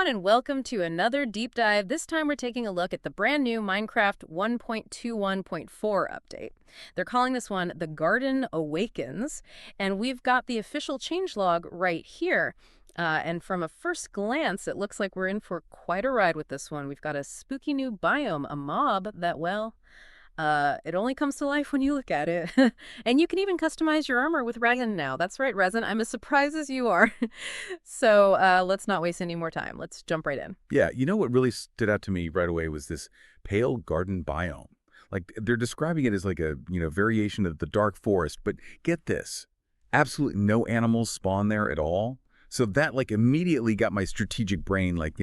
everyone, and welcome to another deep dive. This time we're taking a look at the brand new Minecraft 1.21.4 update. They're calling this one The Garden Awakens, and we've got the official changelog right here. And from a first glance, it looks like we're in for quite a ride with this one. We've got a spooky new biome, a mob that, well, it only comes to life when you look at it. And you can even customize your armor with resin now. That's right, resin. I'm as surprised as you are. So let's not waste any more time. Let's jump right in. Yeah, you know what really stood out to me right away was this pale garden biome. Like they're describing it as like a, variation of the dark forest, but get this, absolutely no animals spawn there at all. So that like immediately got my strategic brain like,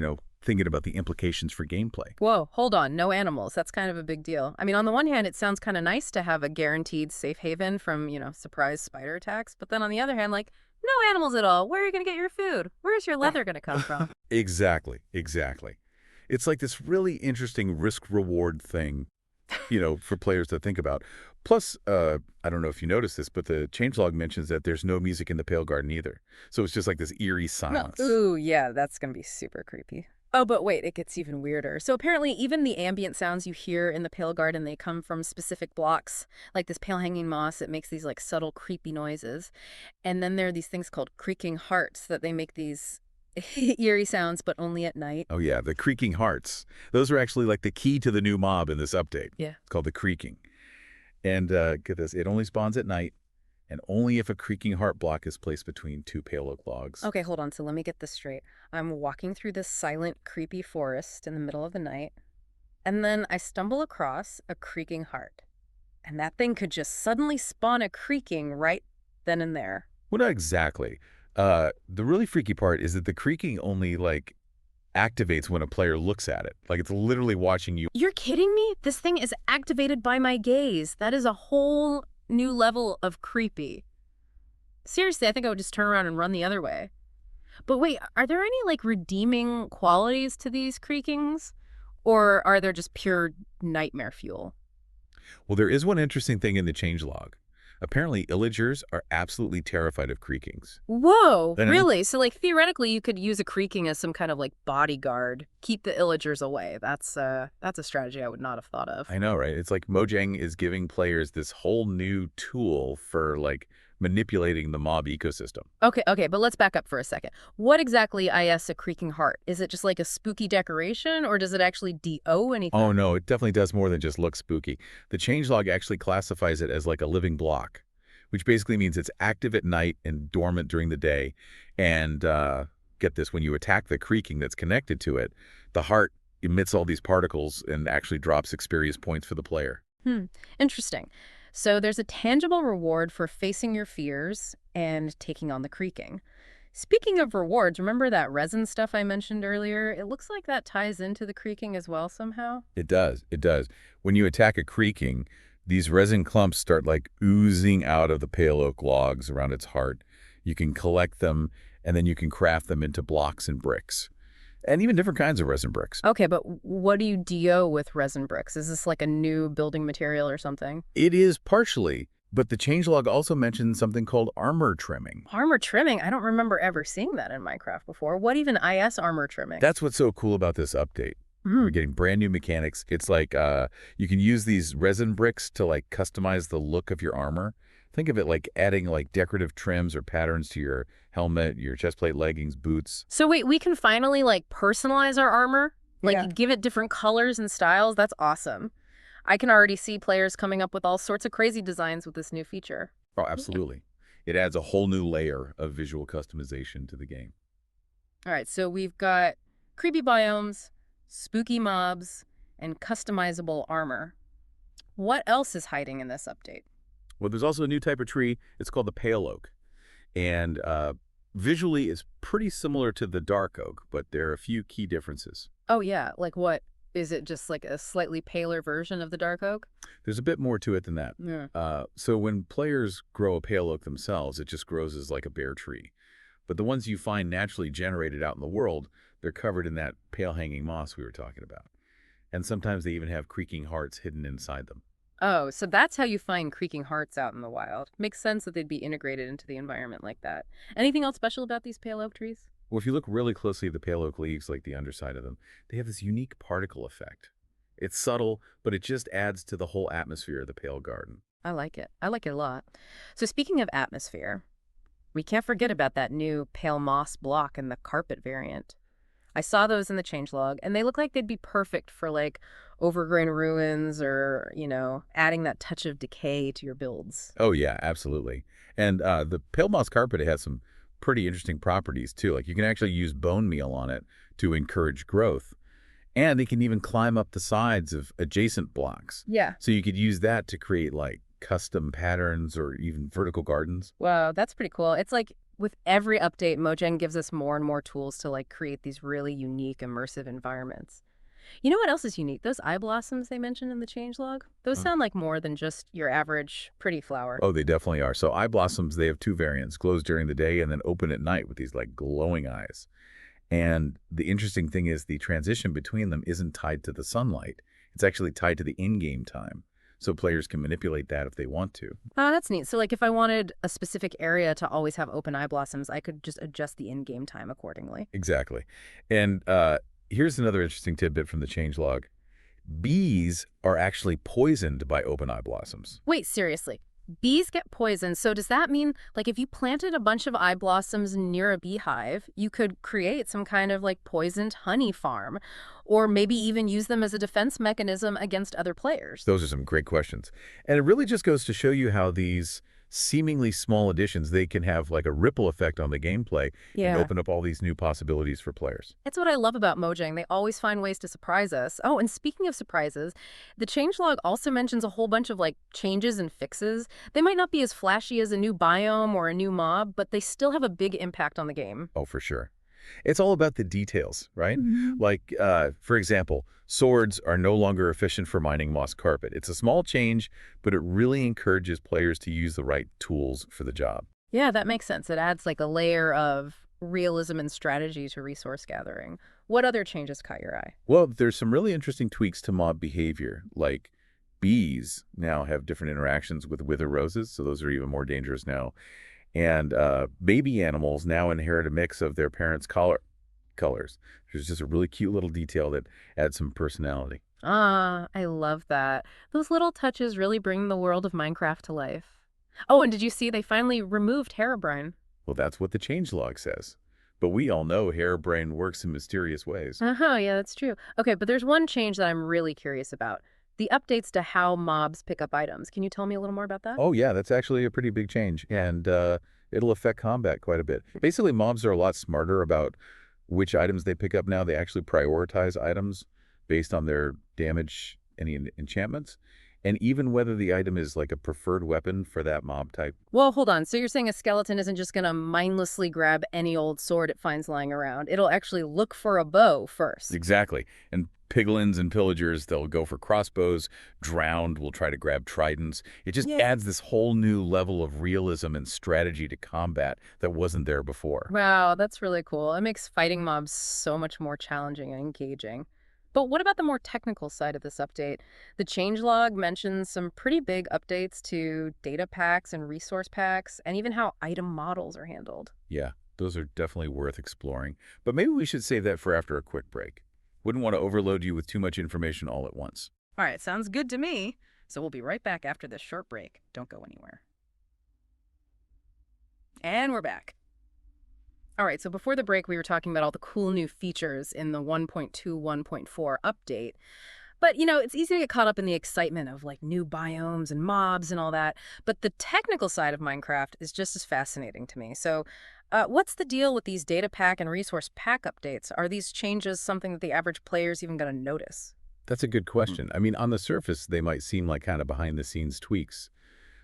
thinking about the implications for gameplay. Whoa, hold on. No animals. That's kind of a big deal. I mean, on the one hand, it sounds kind of nice to have a guaranteed safe haven from, surprise spider attacks. But then on the other hand, like, no animals at all. Where are you going to get your food? Where's your leather going to come from? Exactly. It's like this really interesting risk-reward thing, for players to think about. Plus, I don't know if you noticed this, but the changelog mentions that there's no music in the Pale Garden either. So it's just like this eerie silence. Ooh, yeah, that's going to be super creepy. Oh, but wait, it gets even weirder. So apparently even the ambient sounds you hear in the Pale Garden, they come from specific blocks, like this pale hanging moss. It makes these like subtle, creepy noises. And then there are these things called creaking hearts that they make these eerie sounds, but only at night. Oh, yeah, the creaking hearts. Those are actually like the key to the new mob in this update. Yeah. It's called the creaking. And get this, it only spawns at night, and only if a creaking heart block is placed between two pale oak logs. Okay, hold on. So let me get this straight. I'm walking through this silent, creepy forest in the middle of the night, and then I stumble across a creaking heart. And that thing could just suddenly spawn a creaking right then and there. Well, not exactly. The really freaky part is that the creaking only, like, activates when a player looks at it. Like, it's literally watching you. You're kidding me? This thing is activated by my gaze. That is a whole new level of creepy. Seriously, I think I would just turn around and run the other way. But wait, are there any, like, redeeming qualities to these creakings? Or are there just pure nightmare fuel? Well, there is one interesting thing in the changelog. Apparently, illagers are absolutely terrified of creakings. Whoa, And really? So, like, theoretically, you could use a creaking as some kind of, like, bodyguard. Keep the illagers away. That's a strategy I would not have thought of. I know, right? It's like Mojang is giving players this whole new tool for, like, manipulating the mob ecosystem. Okay, but let's back up for a second. What exactly is a creaking heart? Is it just like a spooky decoration, or does it actually do anything? Oh, no, it definitely does more than just look spooky. The changelog actually classifies it as like a living block, which basically means it's active at night and dormant during the day. And get this, when you attack the creaking that's connected to it, the heart emits all these particles and actually drops experience points for the player. Interesting. So there's a tangible reward for facing your fears and taking on the creaking. Speaking of rewards, remember that resin stuff I mentioned earlier? It looks like that ties into the creaking as well somehow. It does. When you attack a creaking, these resin clumps start like oozing out of the pale oak logs around its heart. You can collect them, and then you can craft them into blocks and bricks. And even different kinds of resin bricks. Okay, but what do you do with resin bricks? Is this like a new building material or something? It is partially, but the changelog also mentions something called armor trimming. Armor trimming? I don't remember ever seeing that in Minecraft before. What even is armor trimming? That's what's so cool about this update. We're getting brand new mechanics. It's like you can use these resin bricks to like customize the look of your armor. Think of it like adding like decorative trims or patterns to your helmet, your chestplate, leggings, boots. So wait, we can finally like personalize our armor? Like Yeah. give it different colors and styles? That's awesome. I can already see players coming up with all sorts of crazy designs with this new feature. Oh, absolutely. It adds a whole new layer of visual customization to the game. All right, so we've got creepy biomes, spooky mobs, and customizable armor. What else is hiding in this update? Well, there's also a new type of tree. It's called the pale oak. And visually is pretty similar to the dark oak, but there are a few key differences. Oh yeah, like what? Is it just like a slightly paler version of the dark oak? There's a bit more to it than that. Yeah. So when players grow a pale oak themselves, it just grows as like a bare tree. But the ones you find naturally generated out in the world, they're covered in that pale hanging moss we were talking about. And sometimes they even have creaking hearts hidden inside them. Oh, so that's how you find creaking hearts out in the wild. Makes sense that they'd be integrated into the environment like that. Anything else special about these pale oak trees? Well, if you look really closely at the pale oak leaves, like the underside of them, they have this unique particle effect. It's subtle, but it just adds to the whole atmosphere of the pale garden. I like it. I like it a lot. So speaking of atmosphere, we can't forget about that new pale moss block and the carpet variant. I saw those in the changelog, and they look like they'd be perfect for like overgrown ruins or, adding that touch of decay to your builds. Oh, yeah, absolutely. And the pale moss carpet has some pretty interesting properties, too. Like you can actually use bone meal on it to encourage growth. And they can even climb up the sides of adjacent blocks. Yeah. So you could use that to create like custom patterns or even vertical gardens. Wow, that's pretty cool. It's like with every update, Mojang gives us more and more tools to like create these really unique, immersive environments. You know what else is unique? Those eye blossoms they mentioned in the changelog? Those Uh, sound like more than just your average pretty flower. Oh, they definitely are. So eye blossoms, they have two variants, glows during the day and then open at night with these like glowing eyes. And the interesting thing is the transition between them isn't tied to the sunlight. It's actually tied to the in-game time. So players can manipulate that if they want to. Oh, that's neat. So, like, if I wanted a specific area to always have open eye blossoms, I could just adjust the in-game time accordingly. Exactly. And here's another interesting tidbit from the changelog. Bees are actually poisoned by open eye blossoms. Wait, seriously. Bees get poisoned. So does that mean, like, if you planted a bunch of eye blossoms near a beehive, you could create some kind of, like, poisoned honey farm, or maybe even use them as a defense mechanism against other players? Those are some great questions. And it really just goes to show you how these seemingly small additions, they can have like a ripple effect on the gameplay and Yeah. open up all these new possibilities for players. It's what I love about Mojang. They always find ways to surprise us. Oh, and speaking of surprises, the changelog also mentions a whole bunch of like changes and fixes. They might not be as flashy as a new biome or a new mob, but they still have a big impact on the game. Oh, for sure. It's all about the details, right? Mhm. Like, for example, swords are no longer efficient for mining moss carpet. It's a small change, but it really encourages players to use the right tools for the job. Yeah, that makes sense. It adds like a layer of realism and strategy to resource gathering. What other changes caught your eye? Well, there's some really interesting tweaks to mob behavior, like bees now have different interactions with wither roses, so those are even more dangerous now. And baby animals now inherit a mix of their parents' colors. There's just a really cute little detail that adds some personality. Ah, I love that. Those little touches really bring the world of Minecraft to life. Oh, and did you see they finally removed Herobrine? Well, that's what the changelog says. But we all know Harebrained works in mysterious ways. Uh-huh, yeah, that's true. Okay, but there's one change that I'm really curious about. The updates to how mobs pick up items. Can you tell me a little more about that? Oh, yeah, that's actually a pretty big change, and it'll affect combat quite a bit. Basically, mobs are a lot smarter about which items they pick up now. They actually prioritize items based on their damage, any enchantments, and even whether the item is like a preferred weapon for that mob type. Well, hold on. So you're saying a skeleton isn't just going to mindlessly grab any old sword it finds lying around. It'll actually look for a bow first. Exactly. And piglins and pillagers, they'll go for crossbows. Drowned will try to grab tridents. It just Yeah. adds this whole new level of realism and strategy to combat that wasn't there before. Wow, that's really cool. It makes fighting mobs so much more challenging and engaging. But what about the more technical side of this update? The changelog mentions some pretty big updates to data packs and resource packs, and even how item models are handled. Yeah, those are definitely worth exploring. But maybe we should save that for after a quick break. Wouldn't want to overload you with too much information all at once. All right, sounds good to me. So we'll be right back after this short break. Don't go anywhere. And we're back. All right, so before the break, we were talking about all the cool new features in the 1.2 1.4 update. But, it's easy to get caught up in the excitement of like new biomes and mobs and all that. But the technical side of Minecraft is just as fascinating to me. So, what's the deal with these data pack and resource pack updates? Are these changes something that the average player is even going to notice? That's a good question. I mean, on the surface, they might seem like kind of behind-the-scenes tweaks,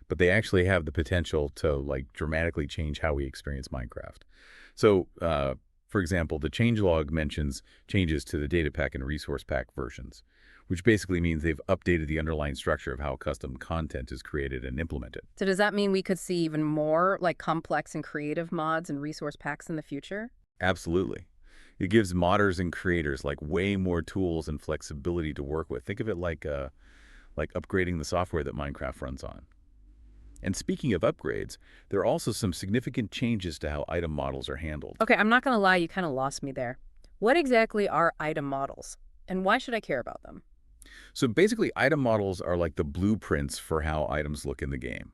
but they actually have the potential to like dramatically change how we experience Minecraft. So, for example, the changelog mentions changes to the data pack and resource pack versions, which basically means they've updated the underlying structure of how custom content is created and implemented. So, does that mean we could see even more like complex and creative mods and resource packs in the future? Absolutely. It gives modders and creators like way more tools and flexibility to work with. Think of it like upgrading the software that Minecraft runs on. And speaking of upgrades, there are also some significant changes to how item models are handled. Okay, I'm not going to lie, you kind of lost me there. What exactly are item models, and why should I care about them? So basically, item models are like the blueprints for how items look in the game.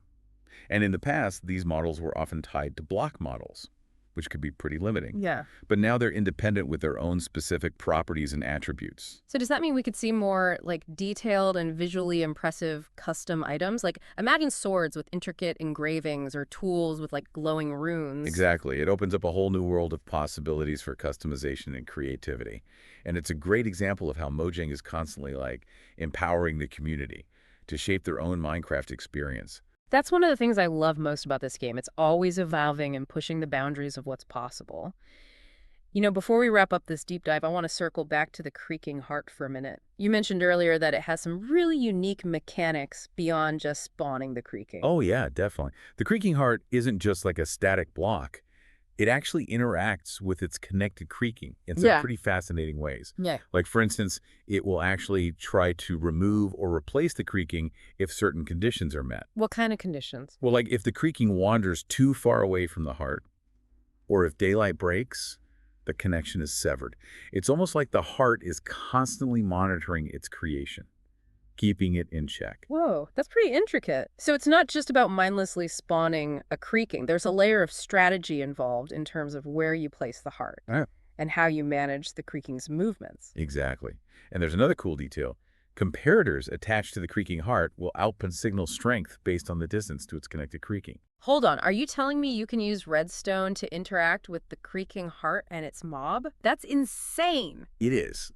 And in the past, these models were often tied to block models, which could be pretty limiting. Yeah. But now they're independent with their own specific properties and attributes. So does that mean we could see more like detailed and visually impressive custom items? Like imagine swords with intricate engravings or tools with like glowing runes. Exactly. It opens up a whole new world of possibilities for customization and creativity. And it's a great example of how Mojang is constantly empowering the community to shape their own Minecraft experience. That's one of the things I love most about this game. It's always evolving and pushing the boundaries of what's possible. Before we wrap up this deep dive, I want to circle back to the creaking heart for a minute. You mentioned earlier that it has some really unique mechanics beyond just spawning the creaking. Oh yeah, definitely. The creaking heart isn't just like a static block. It actually interacts with its connected creaking in some Yeah. pretty fascinating ways. Yeah. Like, for instance, it will actually try to remove or replace the creaking if certain conditions are met. What kind of conditions? Well, like if the creaking wanders too far away from the heart, or if daylight breaks, the connection is severed. It's almost like the heart is constantly monitoring its creation, keeping it in check. Whoa, that's pretty intricate. So it's not just about mindlessly spawning a creaking. There's a layer of strategy involved in terms of where you place the heart Yeah. and how you manage the creaking's movements. Exactly. And there's another cool detail. Comparators attached to the creaking heart will output signal strength based on the distance to its connected creaking. Hold on, are you telling me you can use redstone to interact with the creaking heart and its mob? That's insane. It is.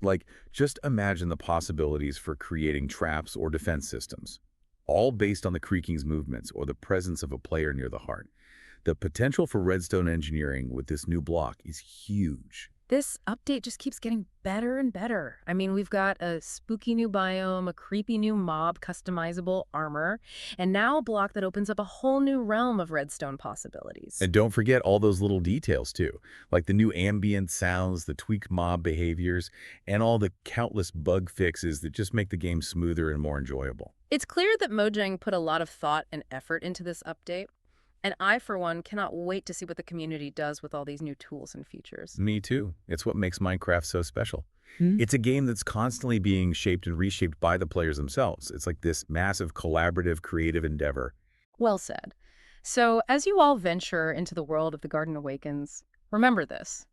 Just imagine the possibilities for creating traps or defense systems, all based on the creaking's movements or the presence of a player near the heart. The potential for redstone engineering with this new block is huge. This update just keeps getting better and better. I mean, we've got a spooky new biome, a creepy new mob, customizable armor, and now a block that opens up a whole new realm of redstone possibilities. And don't forget all those little details too, like the new ambient sounds, the tweaked mob behaviors, and all the countless bug fixes that just make the game smoother and more enjoyable. It's clear that Mojang put a lot of thought and effort into this update, and I, for one, cannot wait to see what the community does with all these new tools and features. Me too. It's what makes Minecraft so special. Hmm? It's a game that's constantly being shaped and reshaped by the players themselves. It's like this massive collaborative creative endeavor. Well said. So, as you all venture into the world of the Garden Awakens, remember this.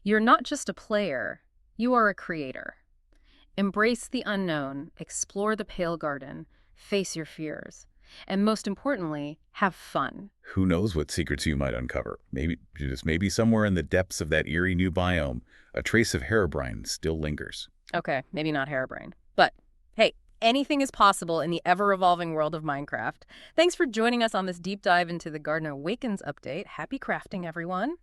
You're not just a player, you are a creator. Embrace the unknown, explore the Pale Garden, face your fears, and most importantly, have fun. Who knows what secrets you might uncover? Maybe somewhere in the depths of that eerie new biome, a trace of Herobrine still lingers. Okay, maybe not Harebrained, but hey, anything is possible in the ever-evolving world of Minecraft. Thanks for joining us on this deep dive into the Garden Awakens update. Happy crafting, everyone.